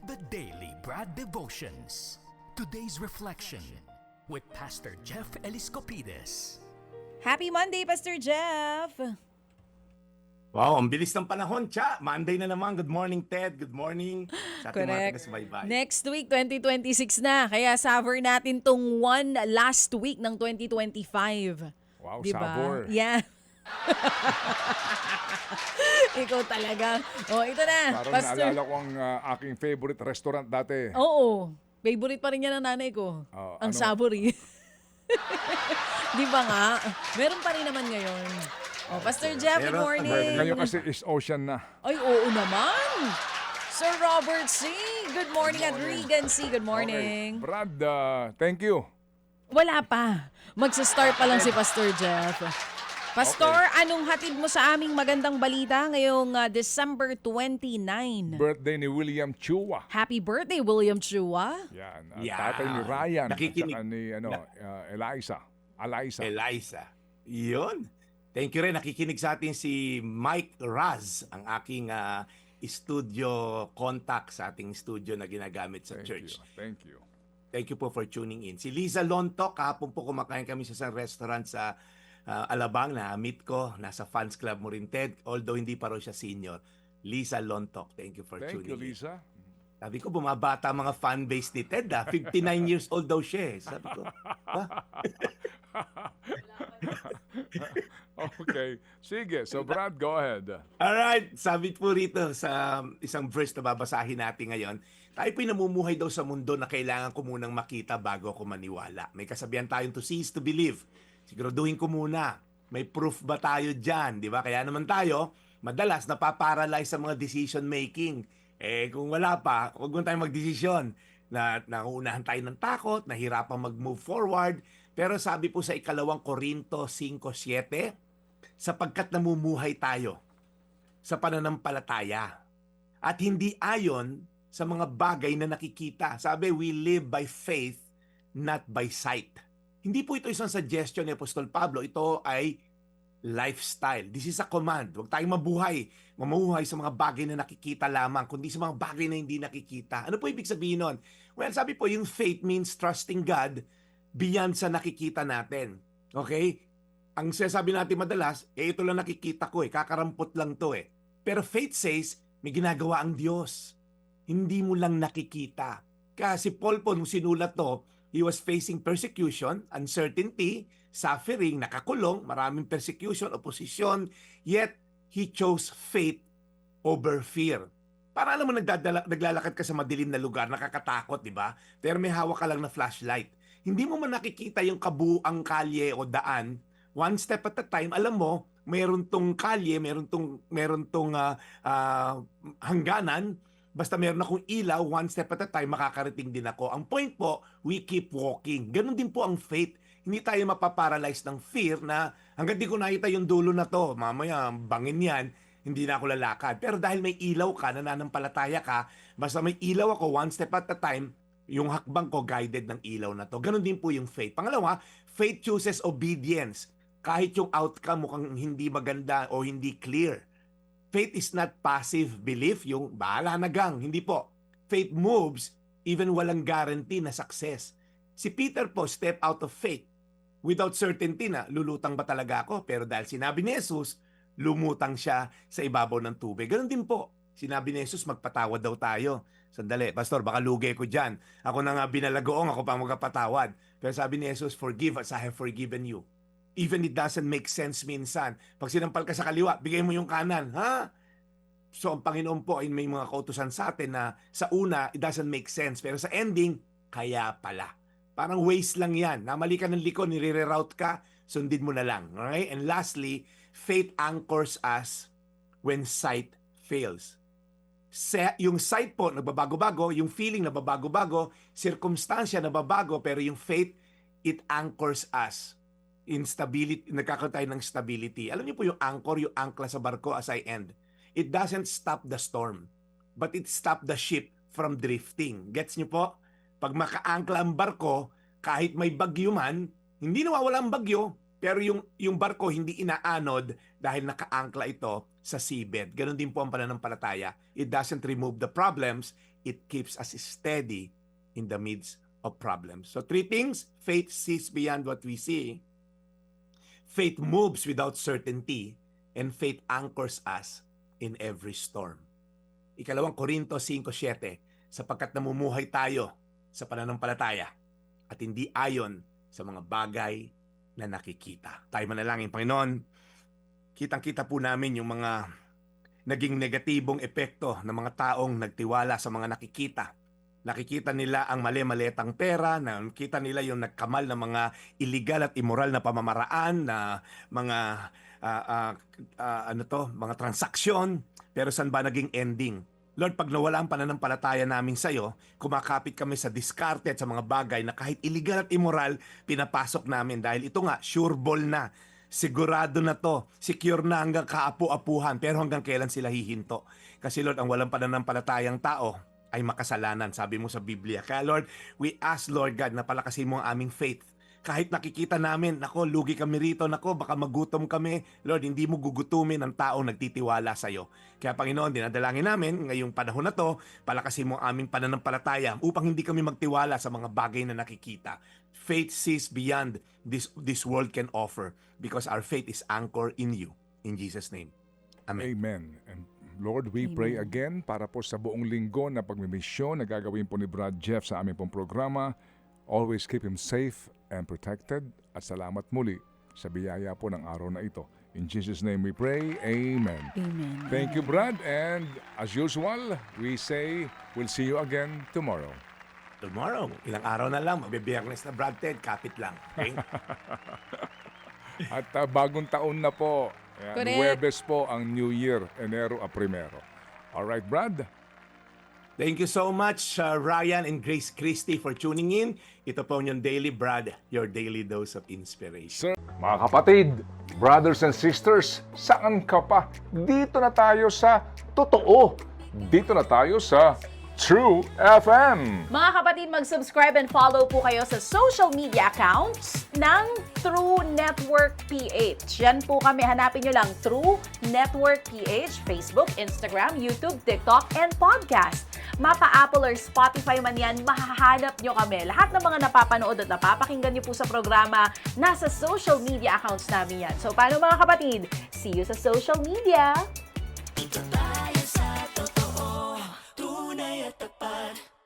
The Daily Brad Devotions. Today's reflection with Pastor Jeff Eliscopides. Happy Monday, Pastor Jeff! Wow, ang bilis ng panahon, Cha. Monday na naman. Good morning, Ted. Good morning sa ating mga Correct. taga-subaybay. Next week, 2026 na. Kaya savor natin tong one last week ng 2025. Wow, Diba? sabor. Yeah. Ikaw talaga. Oh, ito na, Parang Pastor. naalala ko ang aking favorite restaurant dati. Oo. Favorite pa rin yan ng nanay ko. Ang ano? Savory. Di ba nga? Meron pa rin naman ngayon. Oh, Pastor Jeff, good Meron. morning. Ngayon kasi is ocean na. Ay, oo naman. Sir Robert C. Good morning. At Regan C. Good Okay. morning. Brad, thank you. Wala pa. Magsa-start pa lang si Pastor Jeff. Pastor, anong hatid mo sa aming magandang balita ngayong December 29? Birthday ni William Chua. Happy birthday, William Chua. Yan. Yan. Tatay ni Ryan. Nakikinig. At saka ni Eliza. Eliza. Iyon. Thank you rin. Nakikinig sa atin si Mike Raz, ang aking studio contact sa ating studio na ginagamit sa church. Thank you. Thank you po for tuning in. Si Liza Lontok, kahapon po kumakain kami sa isang restaurant sa Alabang na meet ko. Nasa fans club mo rin, Ted. Although hindi pa raw siya senior. Liza Lontok, thank you for Thank tuning you, in. Lisa. Sabi ko, bumabata mga fan base ni Ted. 59 years old daw siya. Sabi ko, Okay. Sige. So, Brad, go ahead. alright. Sabi po rito sa isang verse na babasahin natin ngayon, tayo po'y namumuhay daw sa mundo na kailangan ko munang makita bago ako maniwala. May kasabihan tayong to see is to believe. Siguraduhin ko muna. May proof ba tayo dyan? Di ba? Kaya naman tayo, madalas napaparalyze sa mga decision making. Kung wala pa, huwag mo tayong magdesisyon. Nauunahan tayo ng takot, nahirapang mag-move forward. Pero sabi po sa ikalawang Korinto 5:7, sapagkat namumuhay tayo sa pananampalataya at hindi ayon sa mga bagay na nakikita. Sabi, we live by faith, not by sight. Hindi po ito isang suggestion ni Apostol Pablo. Ito ay lifestyle. This is a command. Huwag tayong mamuhay sa mga bagay na nakikita lamang, kundi sa mga bagay na hindi nakikita. Ano po ibig sabihin nun? Well, sabi po, yung faith means trusting God beyond sa nakikita natin. Okay? Ang sinasabi natin madalas, ito lang nakikita ko kakarampot lang to Pero faith says, may ginagawa ang Diyos. Hindi mo lang nakikita. Kasi Paul po, nung sinulat to, he was facing persecution, uncertainty, suffering, nakakulong, maraming persecution, opposition, yet he chose faith over fear. Para alam mo, naglalakad ka sa madilim na lugar, nakakatakot, di ba? Pero may hawak ka lang na flashlight. Hindi mo man nakikita yung kabuang kalye o daan, one step at a time, alam mo, mayroon tong kalye, mayroon tong hangganan, basta meron akong ilaw, one step at a time, makakarating din ako. Ang point po, we keep walking. Ganon din po ang faith. Hindi tayo mapaparalyze ng fear na hanggang di ko nakita yung dulo na to, mamaya bangin yan, hindi na ako lalakad. Pero dahil may ilaw ka, nananampalataya ka, basta may ilaw ako, one step at a time, yung hakbang ko guided ng ilaw na to. Ganon din po yung faith. Pangalawa, faith chooses obedience. Kahit yung outcome mukhang hindi maganda o hindi clear. Faith is not passive belief, yung bahala na gang. Hindi po. Faith moves even walang guarantee na success. Si Peter po step out of faith without certainty na lulutang ba talaga ako. Pero dahil sinabi ni Jesus, lumutang siya sa ibabaw ng tubig. Ganon din po. Sinabi ni Jesus, magpatawad daw tayo. Sandali, Pastor, baka lugi ko dyan. Ako na nga binalagoong, ako pa magpatawad. Pero sabi ni Jesus, forgive as I have forgiven you. Even it doesn't make sense minsan. Pag sinampal ka sa kaliwa, bigay mo yung kanan. Ha? So ang Panginoon po ay may mga kautusan sa atin na sa una, it doesn't make sense. Pero sa ending, kaya pala. Parang waste lang yan. Namali ka ng liko, nire-route ka, sundin mo na lang. Okay? And lastly, faith anchors us when sight fails. Yung sight po, nagbabago-bago, yung feeling nababago-bago, circumstansya nababago, pero yung faith, it anchors us in stability, nagkakaroon tayo ng stability. Alam niyo po yung anchor, yung angkla sa barko as I end. It doesn't stop the storm, but it stop the ship from drifting. Gets niyo po? Pag makaangkla ang barko, kahit may bagyo man, hindi nawawala ang bagyo, Pero yung barko hindi inaanod dahil nakaangkla ito sa seabed. Ganon din po ang pananampalataya. It doesn't remove the problems, it keeps us steady in the midst of problems. So 3 things: faith sees beyond what we see, faith moves without certainty, and faith anchors us in every storm. 2 Korinto 5:7, sapagkat namumuhay tayo sa pananampalataya at hindi ayon sa mga bagay na nakikita. Tayo manalangin. Panginoon, kitang-kita po namin yung mga naging negatibong epekto ng mga taong nagtiwala sa mga nakikita. Nakikita nila ang mali-malitang pera, nakikita nila yung nagkamal na mga illegal at immoral na pamamaraan, na mga mga transaksyon, pero saan ba naging ending? Lord, pag nawala ang pananampalataya namin sa iyo, kumakapit kami sa diskarte at sa mga bagay na kahit illegal at immoral, pinapasok namin dahil ito nga, sure ball na. Sigurado na to, secure na hanggang kaapu-apuhan, pero hanggang kailan sila hihinto? Kasi Lord, ang walang pananampalatayang tao ay makasalanan, sabi mo sa Biblia. Kaya Lord, we ask Lord God na palakasin mo ang aming faith. Kahit nakikita namin, nako, lugi kami rito, nako, baka magutom kami. Lord, hindi mo gugutumin ang taong nagtitiwala sa iyo. Kaya Panginoon, dinadalangin namin ngayong panahon na to, palakasin mo ang aming pananampalataya upang hindi kami magtiwala sa mga bagay na nakikita. Faith sees beyond this world can offer because our faith is anchored in you. In Jesus' name. Amen. Amen. And Lord, we pray again para po sa buong linggo na pagmimisyon na gagawin po ni Brad Jeff sa aming pong programa. Always keep him safe and protected. At salamat muli sa biyaya po ng araw na ito. In Jesus' name we pray. Amen. Amen. Thank you, Brad. And as usual, we say we'll see you again tomorrow. Tomorrow, ilang araw na lang, mabibiyernes na Brad Ted, kapit lang. Okay? At bagong taon na po. Ayan, Correct. Huwebes po ang New Year, Enero a Primero. Alright, Brad? Thank you so much, Ryan and Grace Christie, for tuning in. Ito po yung Daily Brad, your daily dose of inspiration. Sir, mga kapatid, brothers and sisters, saan ka pa? Dito na tayo sa totoo. Dito na tayo sa True FM. Mga kapatid, mag-subscribe and follow po kayo sa social media accounts ng True Network PH. Yan po kami. Hanapin nyo lang True Network PH, Facebook, Instagram, YouTube, TikTok, and podcast. Mapa Apple or Spotify man yan, mahahanap nyo kami. Lahat ng mga napapanood at napapakinggan nyo po sa programa, nasa social media accounts namin yan. So, paano mga kapatid? See you sa social media!